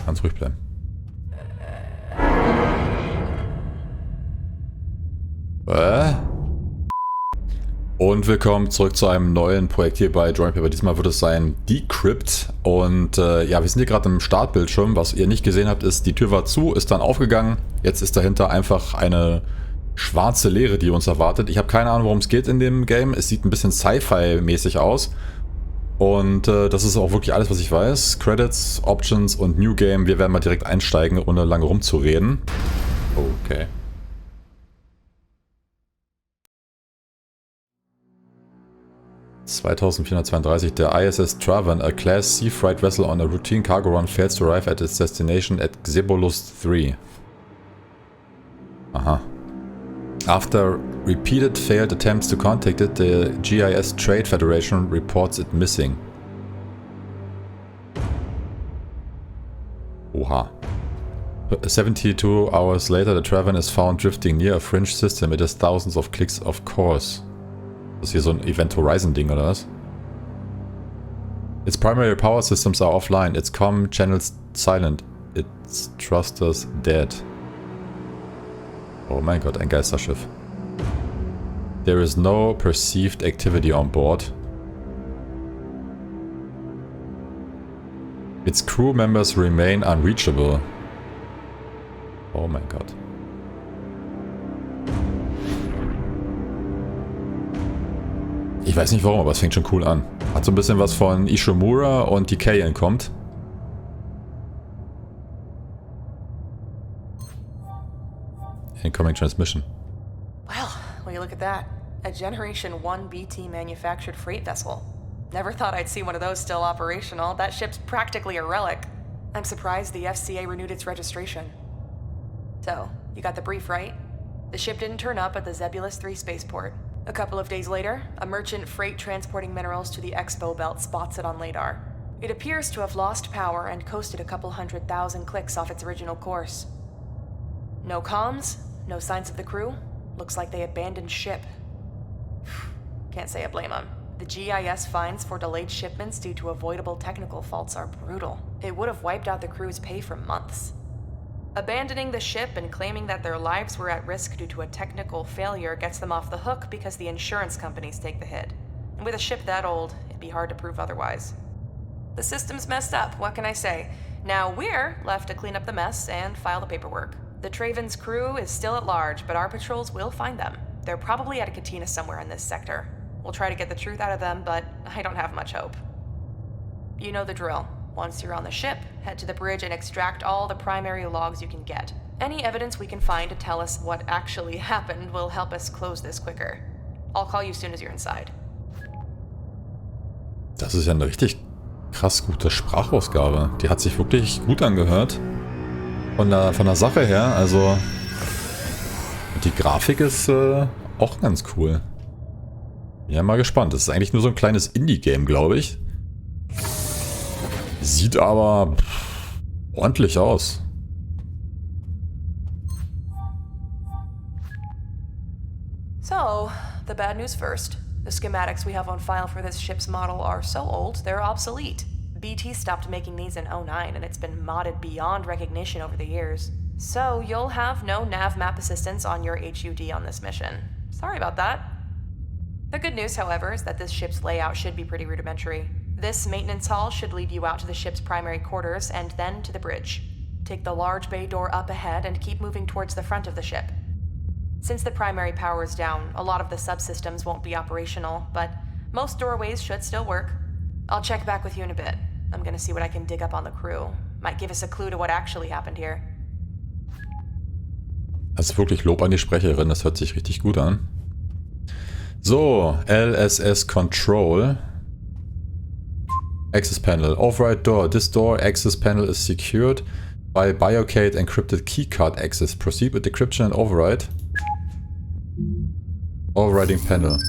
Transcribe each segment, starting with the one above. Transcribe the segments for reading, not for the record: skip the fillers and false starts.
Ganz ruhig bleiben. Und willkommen zurück zu einem neuen Projekt hier bei drawinkpaper. Diesmal wird es sein Decrypt. Und ja, wir sind hier gerade im Startbildschirm. Was ihr nicht gesehen habt, ist, die Tür war zu, ist dann aufgegangen. Jetzt ist dahinter einfach eine schwarze Leere, die uns erwartet. Ich habe keine Ahnung, worum es geht in dem Game. Es sieht ein bisschen Sci-Fi-mäßig aus. Und das ist auch wirklich alles, was ich weiß. Credits, Options und New Game. Wir werden mal direkt einsteigen, ohne lange rumzureden. Okay. (2432) Der ISS Travan, a class sea freight vessel on a routine cargo run, fails to arrive at its destination at Xebolus 3. Aha. After repeated failed attempts to contact it, the GIS Trade Federation reports it missing. Oha. 72 hours later, the Travan is found drifting near a fringe system. It has thousands of clicks, of course. Das ist hier so ein Event Horizon Ding, oder was? Its primary power systems are offline. Its comm channels silent. Its thrusters dead. Oh mein Gott, ein Geisterschiff. There is no perceived activity on board. Its crew members remain unreachable. Oh mein Gott. Ich weiß nicht warum, aber es fängt schon cool an. Hat so ein bisschen was von Ishimura und Decay entkommt. Incoming transmission. Well, will you look at that? A Generation 1 BT manufactured freight vessel. Never thought I'd see one of those still operational. That ship's practically a relic. I'm surprised the FCA renewed its registration. So, you got the brief, right? The ship didn't turn up at the Xebolus 3 spaceport. A couple of days later, a merchant freight transporting minerals to the Expo Belt spots it on radar. It appears to have lost power and coasted a couple 100,000 clicks off its original course. No comms, no signs of the crew. Looks like they abandoned ship. Can't say I blame them. The GIS fines for delayed shipments due to avoidable technical faults are brutal. It would have wiped out the crew's pay for months. Abandoning the ship and claiming that their lives were at risk due to a technical failure gets them off the hook because the insurance companies take the hit. And with a ship that old, it'd be hard to prove otherwise. The system's messed up, what can I say? Now we're left to clean up the mess and file the paperwork. The Travan's crew is still at large, but our patrols will find them. They're probably at a cantina somewhere in this sector. We'll try to get the truth out of them, but I don't have much hope. You know the drill. Once you're on the ship, head to the bridge and extract all the primary logs you can get. Any evidence we can find to tell us what actually happened will help us close this quicker. I'll call you soon as you're inside. Das ist ja eine richtig krass gute Sprachausgabe. Die hat sich wirklich gut angehört. Von der Sache her, also die Grafik ist auch ganz cool. Ja, mal gespannt. Das ist eigentlich nur so ein kleines Indie-Game, glaube ich. Sieht aber ordentlich aus. So, the bad news first. The schematics we have on file for this ship's model are so old, they're obsolete. BT stopped making these in 2009, and it's been modded beyond recognition over the years. So, you'll have no nav map assistance on your HUD on this mission. Sorry about that. The good news, however, is that this ship's layout should be pretty rudimentary. This maintenance hall should lead you out to the ship's primary quarters and then to the bridge. Take the large bay door up ahead and keep moving towards the front of the ship. Since the primary power is down, a lot of the subsystems won't be operational, but most doorways should still work. I'll check back with you in a bit. I'm gonna see what I can dig up on the crew. Might give us a clue to what actually happened here. Also wirklich Lob an die Sprecherin, das hört sich richtig gut an. So, LSS Control. Access panel. Override door. This door access panel is secured by Biocade encrypted keycard access. Proceed with decryption and override. Overriding panel.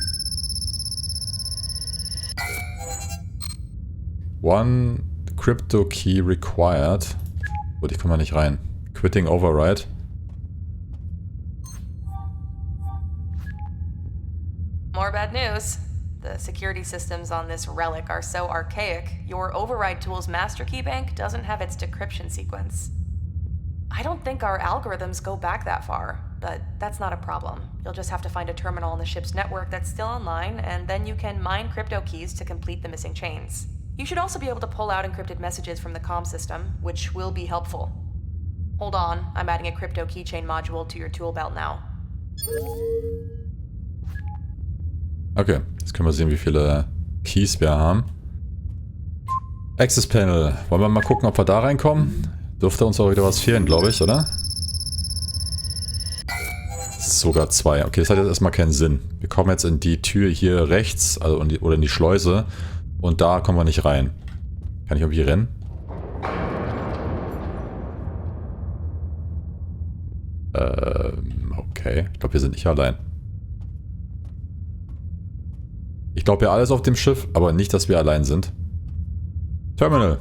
One crypto key required. Gut, ich komme da nicht rein. Quitting override. More bad news. The security systems on this relic are so archaic, your override tool's master key bank doesn't have its decryption sequence. I don't think our algorithms go back that far, but that's not a problem. You'll just have to find a terminal on the ship's network that's still online, and then you can mine crypto keys to complete the missing chains. You should also be able to pull out encrypted messages from the comm system, which will be helpful. Hold on, I'm adding a crypto keychain module to your tool belt now. Okay, jetzt können wir sehen, wie viele Keys wir haben. Access Panel. Wollen wir mal gucken, ob wir da reinkommen? Dürfte uns auch wieder was fehlen, glaube ich, oder? Sogar 2. Okay, das hat jetzt erstmal keinen Sinn. Wir kommen jetzt in die Tür hier rechts, also oder in die Schleuse. Und da kommen wir nicht rein. Kann ich irgendwie rennen? Okay. Ich glaube, wir sind nicht allein. Ich glaube ja alles auf dem Schiff, aber nicht, dass wir allein sind. Terminal.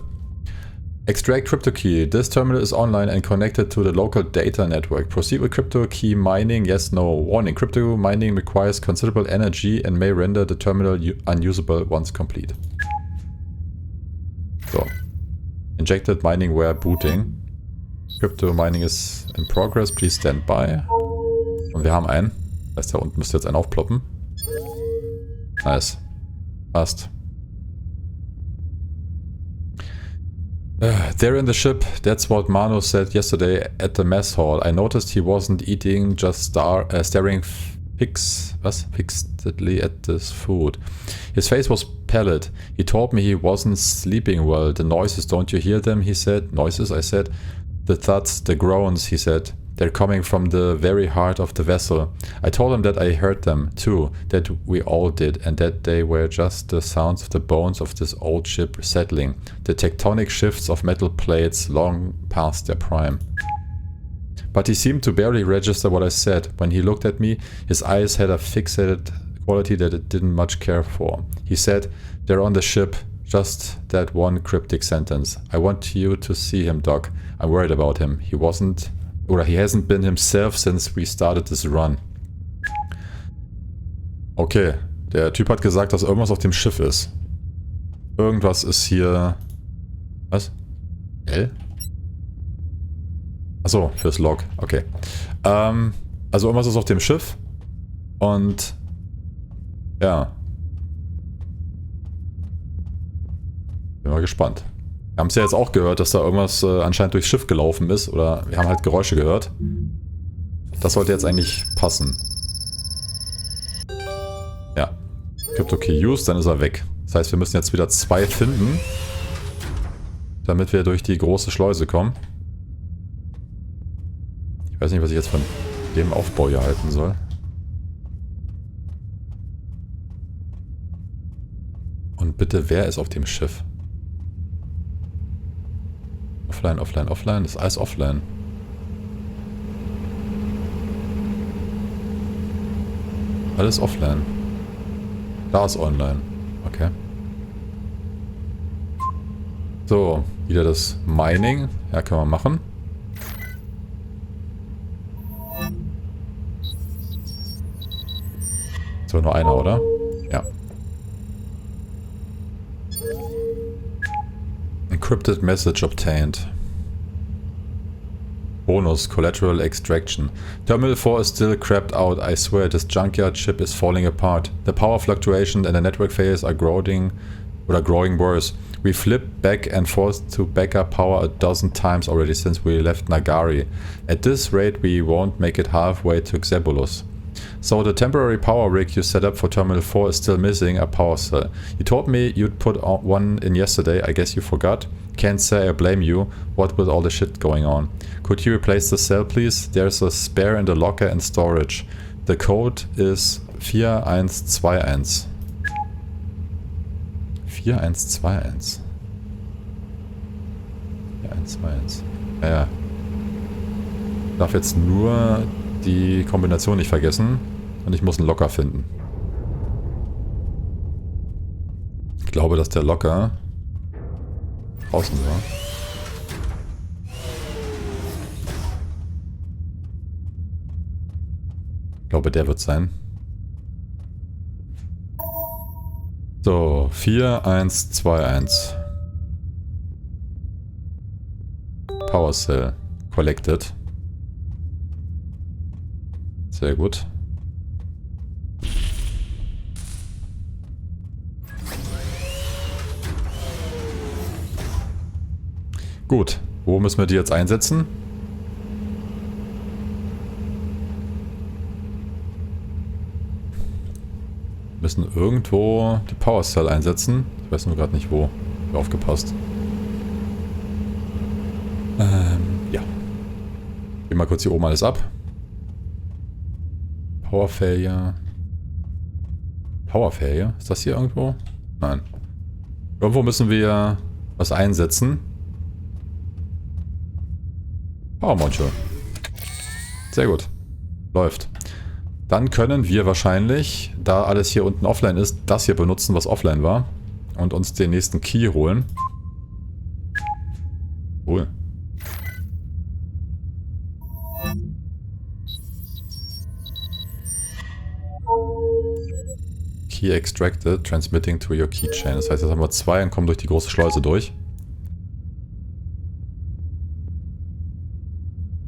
Extract crypto key. This terminal is online and connected to the local data network. Proceed with crypto key mining. Yes, no. Warning. Crypto mining requires considerable energy and may render the terminal unusable once complete. So. Injected mining where booting. Crypto mining is in progress. Please stand by. Und wir haben einen. Das heißt, da unten müsste jetzt einen aufploppen. Nice. Passt. There in the ship, that's what Manu said yesterday at the mess hall. I noticed he wasn't eating, just staring fixedly at this food. His face was pallid. He told me he wasn't sleeping well. The noises, don't you hear them? He said. Noises, I said. The thuds, the groans, he said. They're coming from the very heart of the vessel. I told him that I heard them, too, that we all did, and that they were just the sounds of the bones of this old ship settling, the tectonic shifts of metal plates long past their prime. But he seemed to barely register what I said. When he looked at me, his eyes had a fixated quality that it didn't much care for. He said, "They're on the ship." Just that one cryptic sentence. I want you to see him, Doc. I'm worried about him. He hasn't been himself since we started this run. Okay, der Typ hat gesagt, dass irgendwas auf dem Schiff ist. Irgendwas ist hier... Was? L? Achso, fürs Log. Okay. Also irgendwas ist auf dem Schiff. Und... Ja. Bin mal gespannt. Wir haben es ja jetzt auch gehört, dass da irgendwas anscheinend durchs Schiff gelaufen ist. Oder wir haben halt Geräusche gehört. Das sollte jetzt eigentlich passen. Ja. Crypto Key used, dann ist er weg. Das heißt, wir müssen jetzt wieder 2 finden, damit wir durch die große Schleuse kommen. Ich weiß nicht, was ich jetzt von dem Aufbau hier halten soll. Und bitte, wer ist auf dem Schiff? Offline, offline, offline. Das ist alles offline. Alles offline. Da ist online. Okay. So, wieder das Mining. Ja, können wir machen. So, nur einer, oder? Ja. Encrypted message obtained. Bonus, collateral extraction. Terminal 4 is still crapped out. I swear this junkyard ship is falling apart. The power fluctuation and the network failures are growing worse. We flipped back and forth to backup power a dozen times already since we left Nagari. At this rate we won't make it halfway to Xebulus. So the temporary power rig you set up for Terminal 4 is still missing a power cell. You told me you'd put one in yesterday, I guess you forgot. Can't say I blame you, what with all the shit going on. Could you replace the cell please? There's a spare in the locker and storage. The code is 4121. 4121. 4121. Ja. Ich darf jetzt nur die Kombination nicht vergessen und ich muss einen Locker finden. Ich glaube, dass der Locker draußen war. Ich glaube, der wird sein. So, 4, 1, 2, 1. Power Cell collected. Sehr gut. Gut, wo müssen wir die jetzt einsetzen? Wir müssen irgendwo die Power Cell einsetzen. Ich weiß nur gerade nicht wo. Ich habe aufgepasst. Ja. Gehen mal kurz hier oben alles ab. Power Failure. Power Failure? Ist das hier irgendwo? Nein. Irgendwo müssen wir was einsetzen. Power Module. Sehr gut. Läuft. Dann können wir wahrscheinlich, da alles hier unten offline ist, das hier benutzen, was offline war. Und uns den nächsten Key holen. Cool. Key extracted, transmitting to your keychain. Das heißt, jetzt haben wir 2 und kommen durch die große Schleuse durch.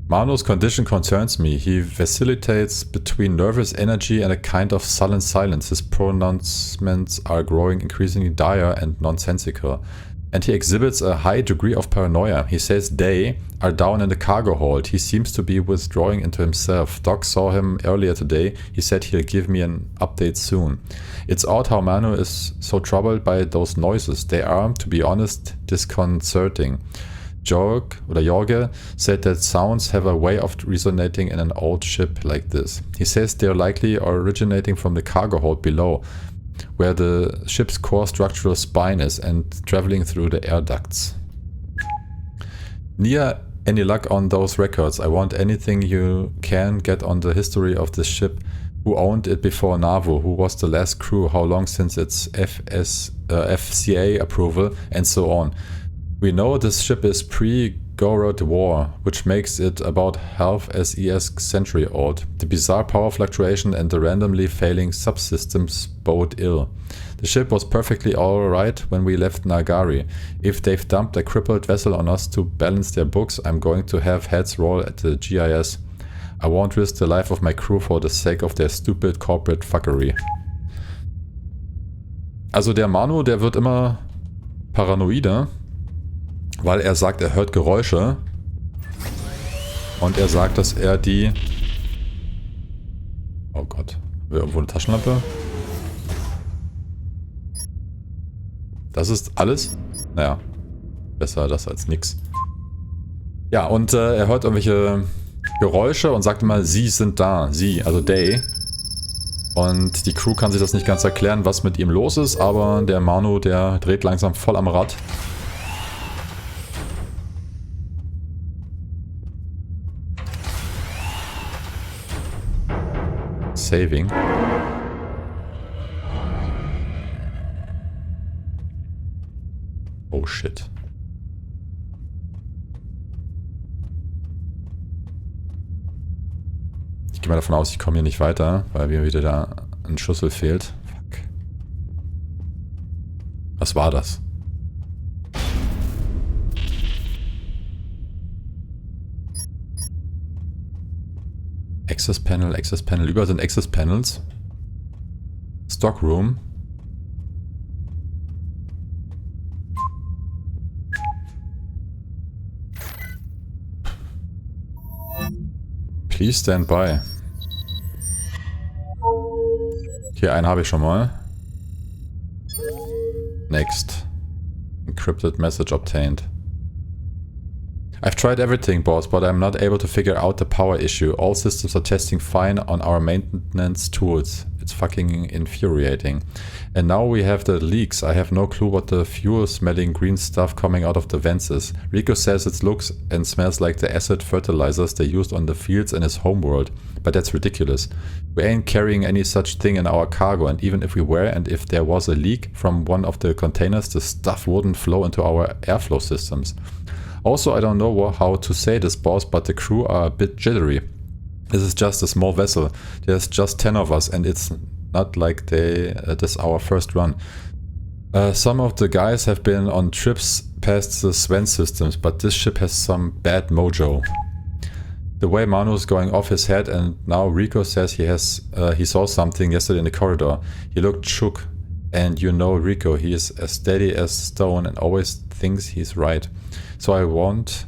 Manu's condition concerns me. He vacillates between nervous energy and a kind of sullen silence. His pronouncements are growing increasingly dire and nonsensical. And he exhibits a high degree of paranoia. He says they are down in the cargo hold. He seems to be withdrawing into himself. Doc saw him earlier today. He said he'll give me an update soon. It's odd how Manu is so troubled by those noises. They are, to be honest, disconcerting. Jorge said that sounds have a way of resonating in an old ship like this. He says they're likely originating from the cargo hold below, where the ship's core structural spine is, and traveling through the air ducts. Near any luck on those records? I want anything you can get on the history of this ship. Who owned it before Navu? Who was the last crew? How long since its FCA approval? And so on. We know this ship is pre-Gorod War, which makes it about half as ES century old. The bizarre power fluctuation and the randomly failing subsystems bode ill. The ship was perfectly alright when we left Nagari. If they've dumped a crippled vessel on us to balance their books, I'm going to have heads roll at the GIS. I won't risk the life of my crew for the sake of their stupid corporate fuckery. Also der Manu, der wird immer paranoider. Weil er sagt, er hört Geräusche. Und er sagt, dass er die... Oh Gott. Haben wir irgendwo eine Taschenlampe? Das ist alles? Naja. Besser das als nix. Ja, und er hört irgendwelche Geräusche und sagt immer, sie sind da. Sie, also they. Und die Crew kann sich das nicht ganz erklären, was mit ihm los ist. Aber der Manu, der dreht langsam voll am Rad. Saving. Oh shit. Ich gehe mal davon aus, ich komme hier nicht weiter, weil mir wieder da ein Schlüssel fehlt. Fuck. Was war das? Access Panel, Access Panel. Überall sind Access Panels. Stock Room. Please stand by. Hier, einen habe ich schon mal. Next. Encrypted message obtained. I've tried everything, boss, but I'm not able to figure out the power issue. All systems are testing fine on our maintenance tools. It's fucking infuriating. And now we have the leaks. I have no clue what the fuel-smelling green stuff coming out of the vents is. Rico says it looks and smells like the acid fertilizers they used on the fields in his homeworld. But that's ridiculous. We ain't carrying any such thing in our cargo, and even if we were, and if there was a leak from one of the containers, the stuff wouldn't flow into our airflow systems. Also, I don't know how to say this, boss, but the crew are a bit jittery. This is just a small vessel. There's just 10 of us, and it's not like this our first run. Some of the guys have been on trips past the Sven systems, but this ship has some bad mojo. The way Manu is going off his head, and now Rico says he saw something yesterday in the corridor. He looked shook, and you know Rico, he is as steady as stone and always thinks he's right. So I went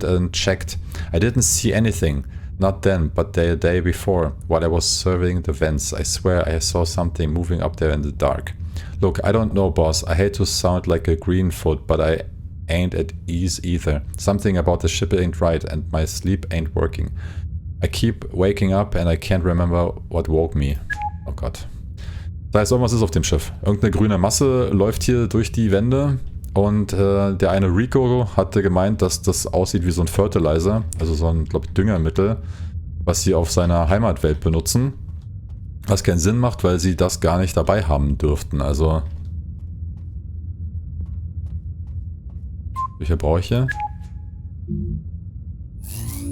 and checked. I didn't see anything, not then, but the day before, while I was surveying the vents. I swear I saw something moving up there in the dark. Look, I don't know, boss. I hate to sound like a greenfoot, but I ain't at ease either. Something about the ship ain't right, and my sleep ain't working. I keep waking up and I can't remember what woke me. Oh Gott. Das heißt, irgendwas ist auf dem Schiff. Irgendeine grüne Masse läuft hier durch die Wände und der eine Rico hatte gemeint, dass das aussieht wie so ein Fertilizer, also so ein, glaube ich, Düngermittel, was sie auf seiner Heimatwelt benutzen. Was keinen Sinn macht, weil sie das gar nicht dabei haben dürften. Also. Wie viel brauche ich hier?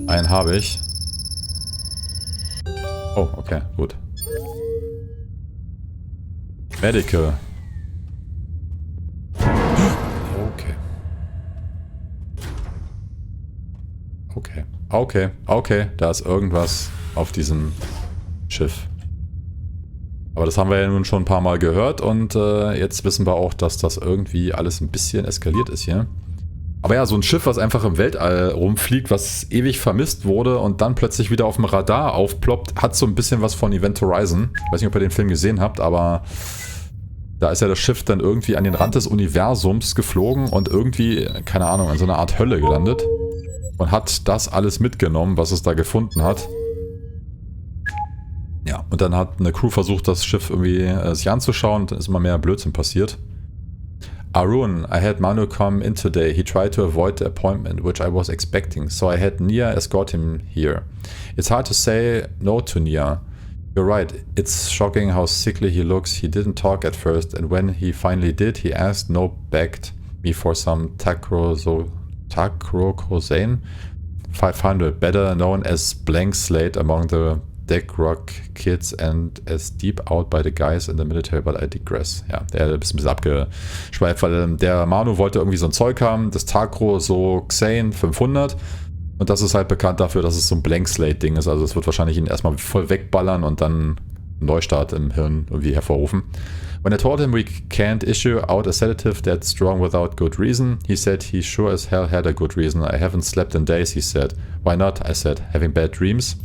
Einen habe ich. Oh, okay, gut. Medical. Okay. Okay. Okay. Okay. Da ist irgendwas auf diesem Schiff. Aber das haben wir ja nun schon ein paar Mal gehört und jetzt wissen wir auch, dass das irgendwie alles ein bisschen eskaliert ist hier. Aber ja, so ein Schiff, was einfach im Weltall rumfliegt, was ewig vermisst wurde und dann plötzlich wieder auf dem Radar aufploppt, hat so ein bisschen was von Event Horizon. Ich weiß nicht, ob ihr den Film gesehen habt, aber da ist ja das Schiff dann irgendwie an den Rand des Universums geflogen und irgendwie, keine Ahnung, in so einer Art Hölle gelandet und hat das alles mitgenommen, was es da gefunden hat. Ja, und dann hat eine Crew versucht, das Schiff irgendwie sich anzuschauen und dann ist immer mehr Blödsinn passiert. Arun, I had Manu come in today. He tried to avoid the appointment, which I was expecting, so I had Nia escort him here. It's hard to say no to Nia. You're right, it's shocking how sickly he looks. He didn't talk at first, and when he finally did, he asked, no, begged me for some tacrocosane 500, better known as blank slate among the Decrypt kids and as deep out by the guys in the military, but I digress. Ja, der ist ein bisschen abgeschweift, weil der Manu wollte irgendwie so ein Zeug haben, das Xane 500 und das ist halt bekannt dafür, dass es so ein Blank Slate Ding ist, also es wird wahrscheinlich ihn erstmal voll wegballern und dann einen Neustart im Hirn irgendwie hervorrufen. When I told him we can't issue out a sedative that's strong without good reason, he said he sure as hell had a good reason. I haven't slept in days, he said. Why not? I said, having bad dreams.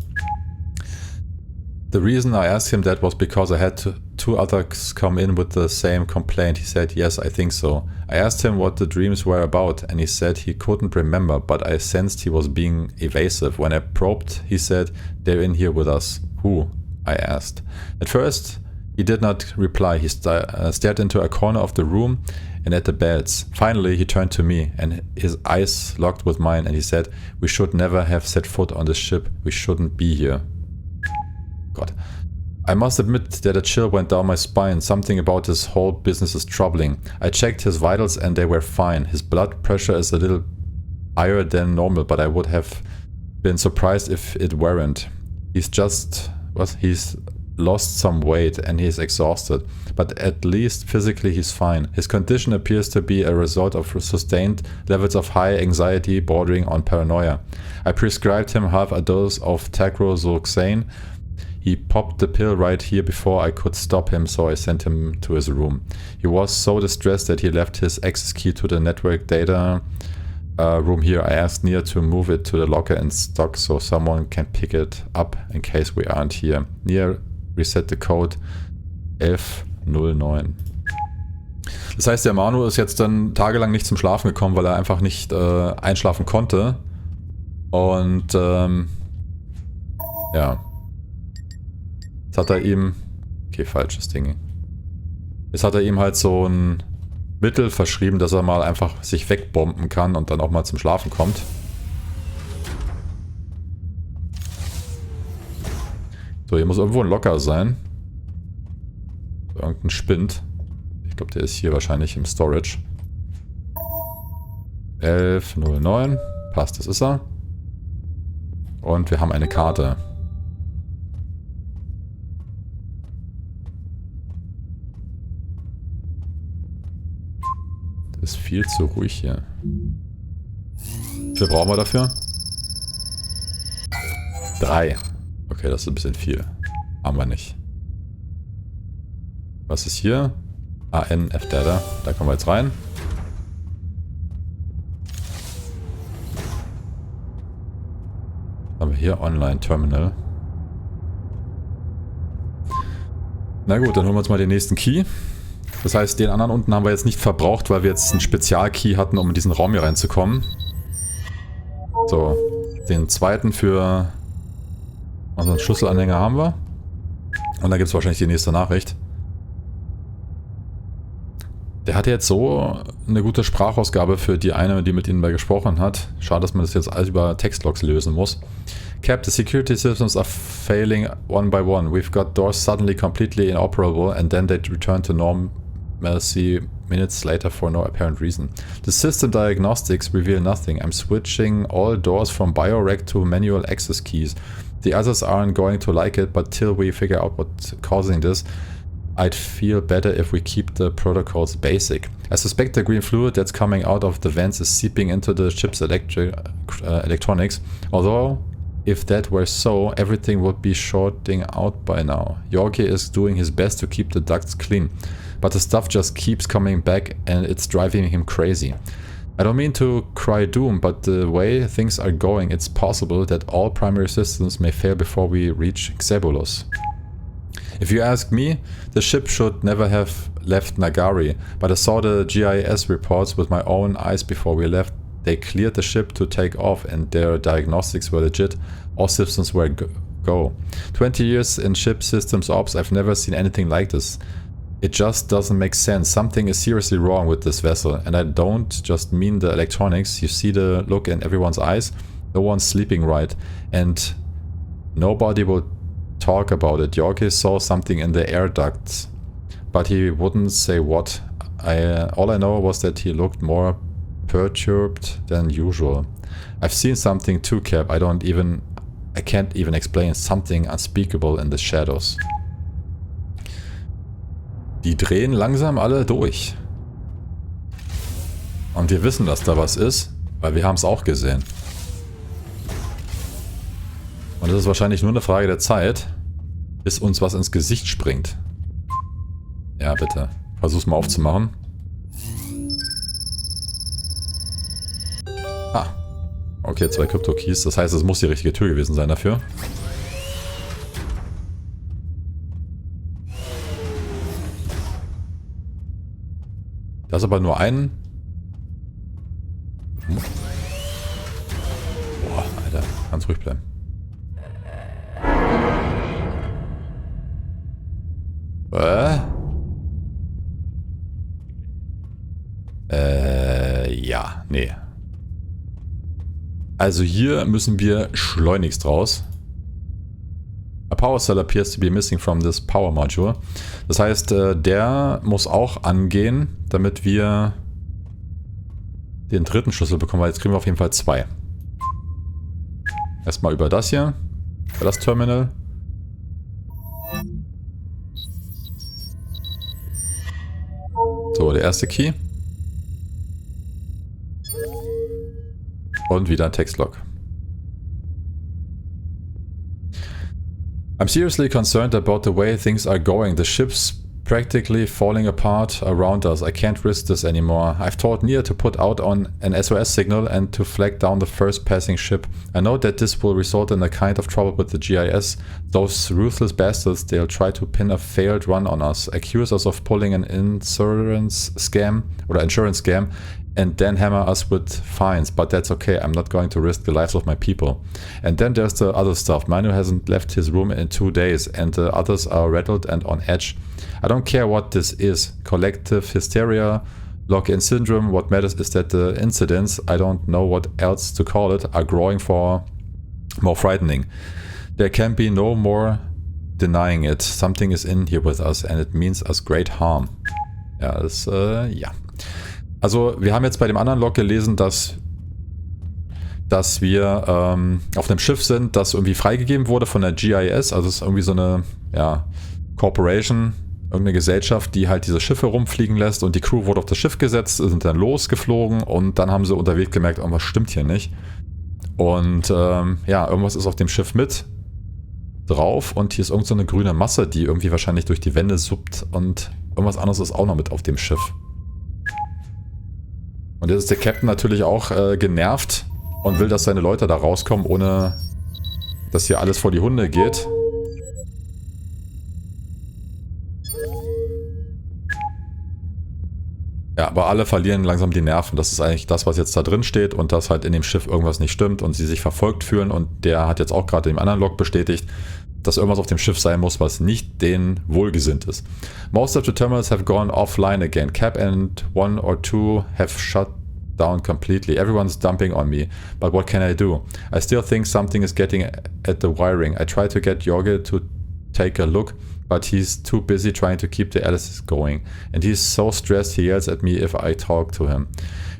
The reason I asked him that was because I had two others come in with the same complaint. He said, yes, I think so. I asked him what the dreams were about and he said he couldn't remember, but I sensed he was being evasive. When I probed, he said, they're in here with us. Who? I asked. At first, he did not reply. He stared into a corner of the room and at the beds. Finally, he turned to me and his eyes locked with mine and he said, we should never have set foot on this ship. We shouldn't be here. God. I must admit that a chill went down my spine. Something about this whole business is troubling. I checked his vitals and they were fine. His blood pressure is a little higher than normal, but I would have been surprised if it weren't. He's lost some weight and he's exhausted, but at least physically he's fine. His condition appears to be a result of sustained levels of high anxiety bordering on paranoia. I prescribed him half a dose of tacrocosane. He popped the pill right here before I could stop him, so I sent him to his room. He was so distressed that he left his access key to the network data room here. I asked Nia to move it to the locker in stock so someone can pick it up in case we aren't here. Nia reset the code 1109. Das heißt, der Manu ist jetzt dann tagelang nicht zum Schlafen gekommen, weil er einfach nicht einschlafen konnte. Und ja. Jetzt hat er ihm... Okay, falsches Ding. Jetzt hat er ihm halt so ein Mittel verschrieben, dass er mal einfach sich wegbomben kann und dann auch mal zum Schlafen kommt. So, hier muss irgendwo ein Locker sein. Irgendein Spind. Ich glaube, der ist hier wahrscheinlich im Storage. 1109. Passt, das ist er. Und wir haben eine Karte. Ist viel zu ruhig hier. Wie viel brauchen wir dafür? 3. Okay, das ist ein bisschen viel. Haben wir nicht. Was ist hier? ANF Data. Da kommen wir jetzt rein. Haben wir hier Online Terminal. Na gut, dann holen wir uns mal den nächsten Key. Das heißt, den anderen unten haben wir jetzt nicht verbraucht, weil wir jetzt einen Spezialkey hatten, um in diesen Raum hier reinzukommen. So, den zweiten für unseren Schlüsselanhänger haben wir. Und dann gibt es wahrscheinlich die nächste Nachricht. Der hatte jetzt so eine gute Sprachausgabe für die eine, die mit Ihnen mal gesprochen hat. Schade, dass man das jetzt alles über Textlogs lösen muss. Cap, the security systems are failing one by one. We've got doors suddenly completely inoperable and then they return to normalcy minutes later for no apparent reason. The system diagnostics reveal nothing. I'm switching all doors from biorec to manual access keys. The others aren't going to like it, but till we figure out what's causing this, I'd feel better if we keep the protocols basic. I suspect the green fluid that's coming out of the vents is seeping into the ship's electronics, although if that were so, everything would be shorting out by now. Jorge is doing his best to keep the ducts clean, but the stuff just keeps coming back and it's driving him crazy. I don't mean to cry doom, but the way things are going, it's possible that all primary systems may fail before we reach Xebulos. If you ask me, the ship should never have left Nagari, but I saw the GIS reports with my own eyes before we left. They cleared the ship to take off and their diagnostics were legit. All systems were go. 20 years in ship systems ops, I've never seen anything like this. It just doesn't make sense. Something is seriously wrong with this vessel, and I don't just mean the electronics. You see the look in everyone's eyes? No one's sleeping right, and nobody will talk about it. Jorge saw something in the air ducts, but he wouldn't say what. All I know was that he looked more perturbed than usual. I've seen something too, Cap. I can't even explain. Something unspeakable in the shadows. Die drehen langsam alle durch. Und wir wissen, dass da was ist, weil wir haben es auch gesehen. Und es ist wahrscheinlich nur eine Frage der Zeit, bis uns was ins Gesicht springt. Ja, bitte. Versuch's mal aufzumachen. Ah. Okay, 2 Crypto-Keys. Das heißt, es muss die richtige Tür gewesen sein dafür. Da ist aber nur ein... Boah, Alter. Ganz ruhig bleiben. Ja, nee. Also hier müssen wir schleunigst raus. A power cell appears to be missing from this power module. Das heißt, der muss auch angehen, damit wir den dritten Schlüssel bekommen, weil jetzt kriegen wir auf jeden Fall 2. Erstmal über das hier, über das Terminal. So, der erste Key. Und wieder ein Textlog. I'm seriously concerned about the way things are going. The ship's practically falling apart around us. I can't risk this anymore. I've told Hier to put out on an SOS signal and to flag down the first passing ship. I know that this will result in a kind of trouble with the GIS. Those ruthless bastards, they'll try to pin a failed run on us, accuse us of pulling an insurance scam, and then hammer us with fines, but that's okay. I'm not going to risk the lives of my people. And then there's the other stuff. Manu hasn't left his room in 2 days, and the others are rattled and on edge. I don't care what this is. Collective hysteria, lock-in syndrome. What matters is that the incidents, I don't know what else to call it, are growing for more frightening. There can be no more denying it. Something is in here with us, and it means us great harm. Ja, das, ja. Also, wir haben jetzt bei dem anderen Log gelesen, dass wir auf einem Schiff sind, das irgendwie freigegeben wurde von der GIS. Also es ist irgendwie so eine, ja, Corporation, irgendeine Gesellschaft, die halt diese Schiffe rumfliegen lässt und die Crew wurde auf das Schiff gesetzt, sind dann losgeflogen und dann haben sie unterwegs gemerkt, irgendwas stimmt hier nicht. Und ja, irgendwas ist auf dem Schiff mit drauf und hier ist irgend so eine grüne Masse, die irgendwie wahrscheinlich durch die Wände suppt und irgendwas anderes ist auch noch mit auf dem Schiff. Und jetzt ist der Captain natürlich auch genervt und will, dass seine Leute da rauskommen, ohne dass hier alles vor die Hunde geht. Ja, aber alle verlieren langsam die Nerven. Das ist eigentlich das, was jetzt da drin steht und dass halt in dem Schiff irgendwas nicht stimmt und sie sich verfolgt fühlen und der hat jetzt auch gerade im anderen Log bestätigt, dass irgendwas auf dem Schiff sein muss, was nicht denen wohlgesinnt ist. Most of the terminals have gone offline again. Cap and 1 or 2 have shut down completely. Everyone's dumping on me. But what can I do? I still think something is getting at the wiring. I try to get Jorge to take a look, but he's too busy trying to keep the LSS going. And he's so stressed he yells at me if I talk to him.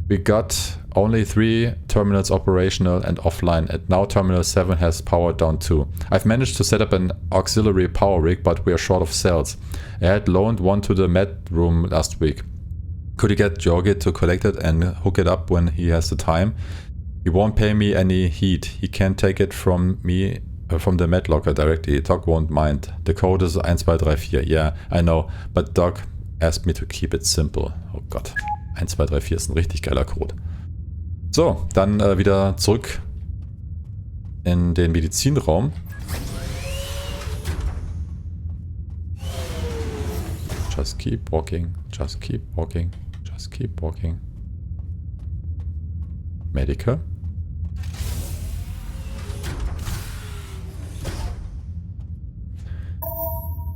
We got only 3 terminals operational and offline, and now Terminal 7 has powered down too. I've managed to set up an auxiliary power rig, but we are short of cells. I had loaned one to the med room last week. Could you get Jorge to collect it and hook it up when he has the time? He won't pay me any heat. He can take it from me, from the med locker directly. Doc won't mind. The code is 1234. Yeah, I know, but Doc asked me to keep it simple. Oh Gott. 1234 ist ein richtig geiler Code. So, dann wieder zurück in den Medizinraum. Just keep walking, just keep walking, just keep walking. Medical.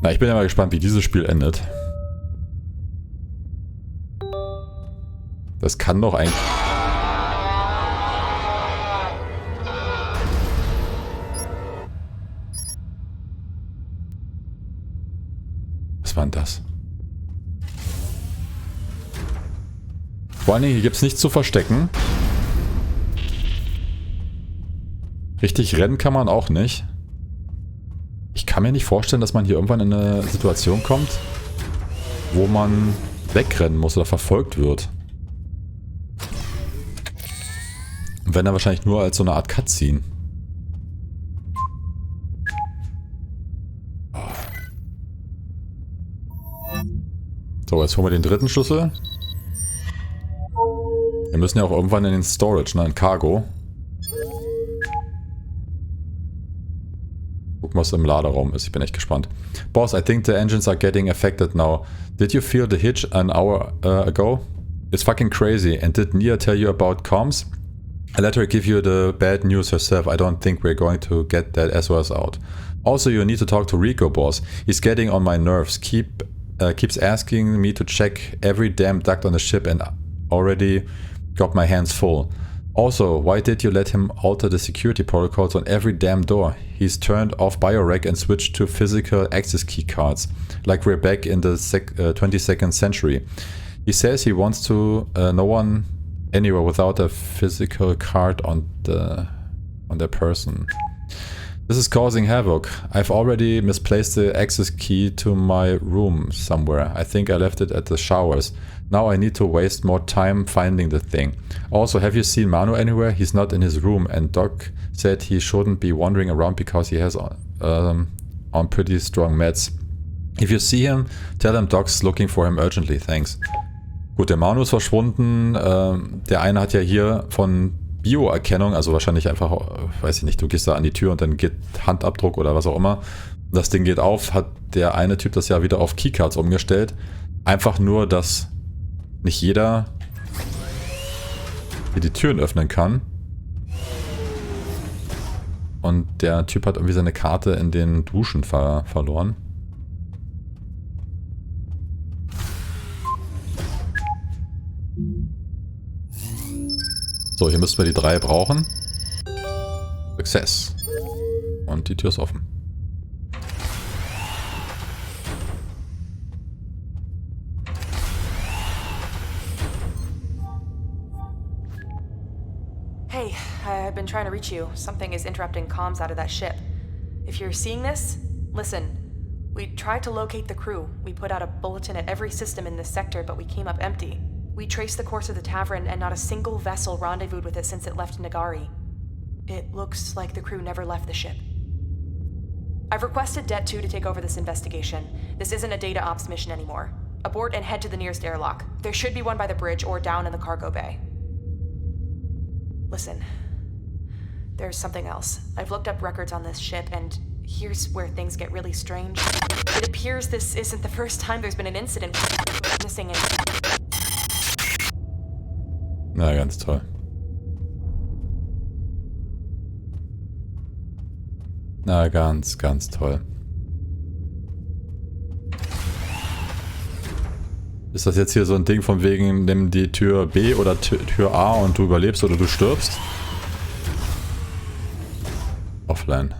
Na, ich bin ja mal gespannt, wie dieses Spiel endet. Das kann doch eigentlich... Was war denn das? Vor allen Dingen, hier gibt es nichts zu verstecken. Richtig rennen kann man auch nicht. Ich kann mir nicht vorstellen, dass man hier irgendwann in eine Situation kommt, wo man wegrennen muss oder verfolgt wird. Und wenn dann wahrscheinlich nur als so eine Art Cutscene. So, jetzt holen wir den dritten Schlüssel. Wir müssen ja auch irgendwann in den Storage, ne, in Cargo. Gucken, was im Laderaum ist. Ich bin echt gespannt. Boss, I think the engines are getting affected now. Did you feel the hitch an hour ago? It's fucking crazy. And did Nia tell you about comms? I let her give you the bad news herself. I don't think we're going to get that SOS out. Also, you need to talk to Rico, boss. He's getting on my nerves. Keeps asking me to check every damn duct on the ship and already got my hands full. Also, why did you let him alter the security protocols on every damn door? He's turned off BioRec and switched to physical access key cards, like we're back in the 22nd century. He says he wants to no one anywhere without a physical card on their person. This is causing havoc. I've already misplaced the access key to my room somewhere. I think I left it at the showers. Now I need to waste more time finding the thing. Also, have you seen Manu anywhere? He's not in his room, and Doc said he shouldn't be wandering around because he has on pretty strong meds. If you see him, tell him Doc's looking for him urgently. Thanks. Gut, der Manu ist verschwunden. Der eine hat ja hier von Bioerkennung, also wahrscheinlich einfach, weiß ich nicht, du gehst da an die Tür und dann geht Handabdruck oder was auch immer. Das Ding geht auf, hat der eine Typ das ja wieder auf Keycards umgestellt. Einfach nur, dass nicht jeder hier die Türen öffnen kann. Und der Typ hat irgendwie seine Karte in den Duschen verloren. So, hier müssten wir die 3 brauchen. Success. Und die Tür ist offen. Hey, I've been trying to reach you. Something is interrupting comms out of that ship. If you're seeing this, listen. We tried to locate the crew. We put out a bulletin at every system in this sector, but we came up empty. We traced the course of the Tavern, and not a single vessel rendezvoused with it since it left Nagari. It looks like the crew never left the ship. I've requested Det 2 to take over this investigation. This isn't a data ops mission anymore. Abort and head to the nearest airlock. There should be one by the bridge or down in the cargo bay. Listen, there's something else. I've looked up records on this ship, and here's where things get really strange. It appears this isn't the first time there's been an incident missing and... Na, ganz toll. Na, ganz, ganz toll. Ist das jetzt hier so ein Ding von wegen, nimm die Tür B oder Tür A und du überlebst oder du stirbst? Offline.